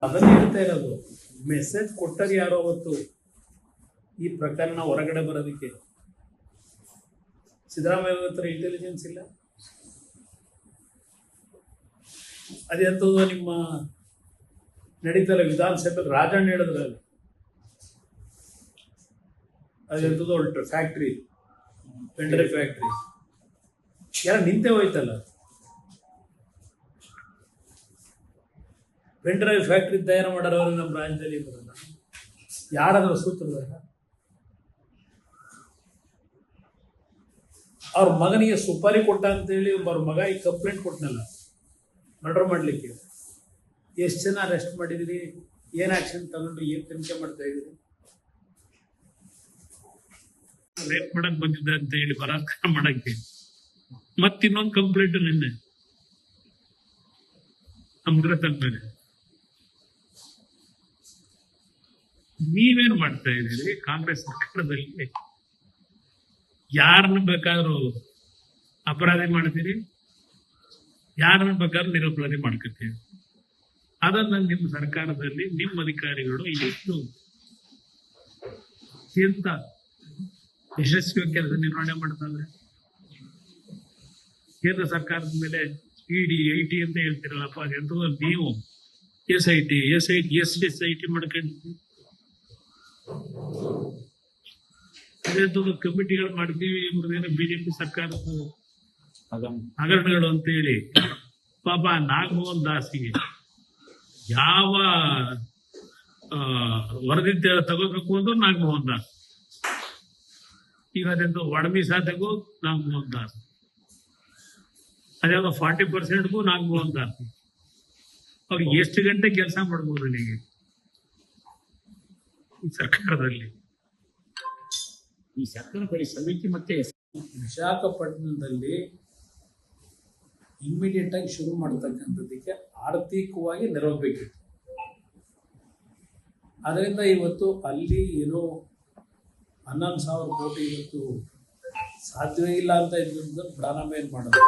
ಅದನ್ನೇ ಹೇಳ್ತಾ ಇರೋದು. ಮೆಸೇಜ್ ಕೊಟ್ಟರು ಯಾರೋ ಅವತ್ತು ಈ ಪ್ರಕರಣ ಹೊರಗಡೆ ಬರೋದಕ್ಕೆ. ಸಿದ್ದರಾಮಯ್ಯ ಹತ್ರ ಇಂಟೆಲಿಜೆನ್ಸ್ ಇಲ್ಲ. ಅದೆಂಥದ್ದು ನಿಮ್ಮ ನಡೀತಲ್ಲ ವಿಧಾನಸಭೆಯಲ್ಲಿ ರಾಜಣ್ಣ ಹೇಳಿದ್ರಲ್ಲಿ, ಅದೆಂಥದ್ದು ಹೊರಟು ಫ್ಯಾಕ್ಟ್ರಿ, ಪೆಂಡ್ರೈವ್ ಫ್ಯಾಕ್ಟ್ರಿ ಯಾರು ನಿಂತೆ ಹೋಯ್ತಲ್ಲ. ಪೆಂಡ್ರೈವ್ ಫ್ಯಾಕ್ಟ್ರಿ ತಯಾರು ಮಾಡೋರವರು ನಮ್ಮ ರಾಜ್ಯದಲ್ಲಿ ಬರಲ್ಲ. ಯಾರಾದ್ರೂ ಸೂತ್ರದಾಗ ಅವ್ರ ಮಗನಿಗೆ ಸುಪಾರಿ ಕೊಟ್ಟ ಅಂತೇಳಿ ಅವ್ರ ಮಗ ಈ ಕಂಪ್ಲೇಂಟ್ ಕೊಟ್ಟನಲ್ಲ ಮರ್ಡರ್ ಮಾಡ್ಲಿಕ್ಕೆ. ಎಷ್ಟು ಜನ ಅರೆಸ್ಟ್ ಮಾಡಿದಿರಿ, ಏನ್ ಆಕ್ಷನ್ ತಗೊಂಡು ಏನ್ ತನಿಖೆ ಮಾಡ್ತಾ ಇದ್ದೀರಿ? ರೇಪ್ ಮಾಡಕ್ ಬಂದಿದ್ದ ಅಂತ ಹೇಳಿ ಬಲಾತ್ಕಾರ ಮಾಡಕ್ಕೆ ಮತ್ತಿನ್ನೊಂದು ಕಂಪ್ಲೇಂಟ್ ನಿನ್ನೆ ಸಮುದ್ರ ಮೇಲೆ. ನೀವೇನ್ ಮಾಡ್ತಾ ಇದ್ದೀರಿ ಕಾಂಗ್ರೆಸ್ ಸರ್ಕಾರದಲ್ಲಿ? ಯಾರನ್ನ ಬೇಕಾದ್ರೂ ಅಪರಾಧಿ ಮಾಡ್ತೀರಿ, ಯಾರನ್ನ ಬೇಕಾದ್ರೂ ನಿರಪರಾಧಿ ಮಾಡ್ಕೊತೀರಿ. ಅದನ್ನ ನಿಮ್ಮ ಸರ್ಕಾರದಲ್ಲಿ ನಿಮ್ಮ ಅಧಿಕಾರಿಗಳು ಎಷ್ಟು ಅತ್ಯಂತ ಯಶಸ್ವಿ ಕೆಲಸ ನಿರ್ವಹಣೆ ಮಾಡ್ತಾರೆ. ಕೇಂದ್ರ ಸರ್ಕಾರದ ಮೇಲೆ ಇಡಿ ಐಟಿ ಅಂತ ಹೇಳ್ತಿರಲ್ಲಪ್ಪ, ಅದೆಂತ ನೀವು ಎಸ್ ಐ ಟಿ ಮಾಡ್ಕೊಂಡಿದ್ದೀವಿ. ಕಮಿಟಿಗಳು ಮಾಡ್ತೀವಿ, ಇವ್ರದೇನೋ ಬಿಜೆಪಿ ಸರ್ಕಾರದ ಹಗರಣಗಳು ಅಂತ ಹೇಳಿ ಪಾಪ ನಾಗಮೋಹನ್ ದಾಸ್ಗೆ ಯಾವ ವರದಿ ತಗೋಬೇಕು ಅಂದ್ರೆ ನಾಗಮೋಹನ್ ದಾಸ್, ಈಗ ಅದೆಂತ ಒಡಮಿ ಸಾತೆಗೂ ನಾಗಮೋಹನ್ ದಾಸ್, ಅದ್ಯಾವ 40%ಗೂ ನಾಗಮೋಹನ್ ದಾಸ್. ಅವ್ರಿಗೆ ಎಷ್ಟು ಗಂಟೆ ಕೆಲಸ ಮಾಡ್ಬೋದು ನನಗೆ ಈ ಸರ್ಕಾರದಲ್ಲಿ? ಈ ಸರ್ಕಾರ ಬರೀ ಸಮಿತಿ ಮತ್ತೆ ವಿಶಾಖಪಟ್ಟಣದಲ್ಲಿ ಇಮ್ಮಿಡಿಯೇಟ್ ಆಗಿ ಶುರು ಮಾಡತಕ್ಕಂಥದ್ದಕ್ಕೆ ಆರ್ಥಿಕವಾಗಿ ನೆರವೇರಬೇಕಿತ್ತು. ಅದರಿಂದ ಇವತ್ತು ಅಲ್ಲಿ ಏನೋ 11,000 ಕೋಟಿ ಇವತ್ತು ಸಾಧ್ಯವೇ ಇಲ್ಲ ಅಂತ ಇದ್ರಿಂದ ಪ್ರಾರಂಭ ಮಾಡೋದು.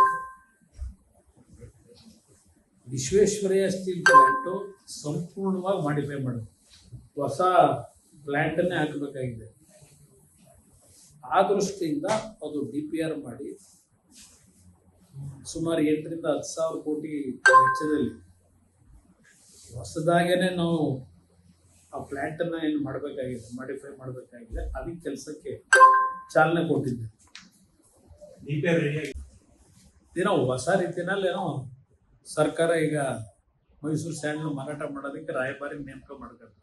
ವಿಶ್ವೇಶ್ವರಯ್ಯ ಸ್ಟೀಲ್ ಪ್ಲಾಂಟು ಸಂಪೂರ್ಣವಾಗಿ ಮಾಡಿಫೈ ಮಾಡೋದು, ಹೊಸ ಪ್ಲಾಂಟನ್ನೇ ಹಾಕಬೇಕಾಗಿದೆ. ಆ ದೃಷ್ಟಿಯಿಂದ ಅದು DPR ಮಾಡಿ ಸುಮಾರು 8,000 to 10,000 ಕೋಟಿ ವೆಚ್ಚದಲ್ಲಿ ಹೊಸದಾಗೇನೆ ನಾವು ಆ ಪ್ಲಾಂಟ್ ಅನ್ನ ಏನು ಮಾಡಬೇಕಾಗಿದೆ, ಮಾಡಿಫೈ ಮಾಡಬೇಕಾಗಿದೆ. ಅದಕ್ಕೆ ಕೆಲಸಕ್ಕೆ ಚಾಲನೆ ಕೊಟ್ಟಿದ್ದೆ. ಏನೋ ಹೊಸ ರೀತಿಯಲ್ಲಿ ಏನೋ ಸರ್ಕಾರ ಈಗ ಮೈಸೂರು ಸ್ಯಾಂಡಲ್ ಮಾರಾಟ ಮಾಡೋದಕ್ಕೆ ರಾಯಭಾರಿ ನೇಮಕ ಮಾಡ್ಕೊಳ್ತಾರೆ.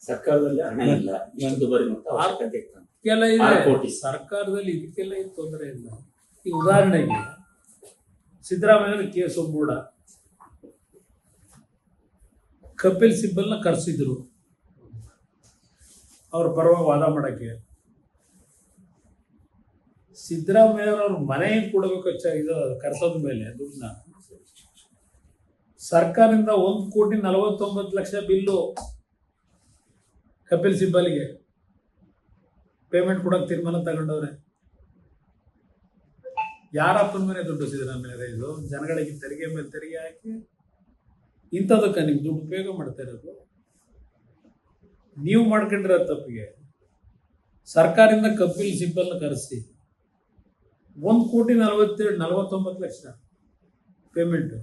ಸರ್ಕಾರದಲ್ಲಿ ಹಣ ಇಲ್ಲ, ಸರ್ಕಾರದಲ್ಲಿ ಇದಕ್ಕೆಲ್ಲ ಏನು ತೊಂದರೆ ಇಲ್ಲ. ಈ ಉದಾಹರಣೆಗೆ ಸಿದ್ದರಾಮಯ್ಯ ಕೇಸು ಮೂಡ ಕಪಿಲ್ ಸಿಬ್ಬಲ್ನ ಕರೆಸಿದ್ರು ಅವ್ರ ಪರವಾಗಿ ವಾದ ಮಾಡಕ್ಕೆ. ಸಿದ್ದರಾಮಯ್ಯ ಅವ್ರ ಮನೆ ಕೊಡಬೇಕು ಇದು ಕರೆಸೋದ ಮೇಲೆ ದುಡ್ಡನ್ನ ಸರ್ಕಾರದಿಂದ 1,49,00,000 ಬಿಲ್ಲು ಕಪಿಲ್ ಸಿಬ್ಬಲ್ಗೆ ಪೇಮೆಂಟ್ ಕೊಡೋಕೆ ತೀರ್ಮಾನ ತಗೊಂಡವ್ರೆ. ಯಾರಪ್ಪನ ಮೇಲೆ ದುಡ್ಡು ಸಿದ್ದರಾಮಯ್ಯ? ಇದು ಜನಗಳಿಗೆ ತೆರಿಗೆ ಮೇಲೆ ತೆರಿಗೆ ಹಾಕಿ ಇಂಥದಕ್ಕೆ ನಿಮ್ಗೆ ದುಡ್ಡು ಉಪಯೋಗ ಮಾಡ್ತಾ ಇರೋದು. ನೀವು ಮಾಡ್ಕೊಂಡಿರೋ ತಪ್ಪಿಗೆ ಸರ್ಕಾರದಿಂದ ಕಪಿಲ್ ಸಿಬ್ಬಲ್ನ ಕರೆಸಿ 1,49,00,000 ಪೇಮೆಂಟ್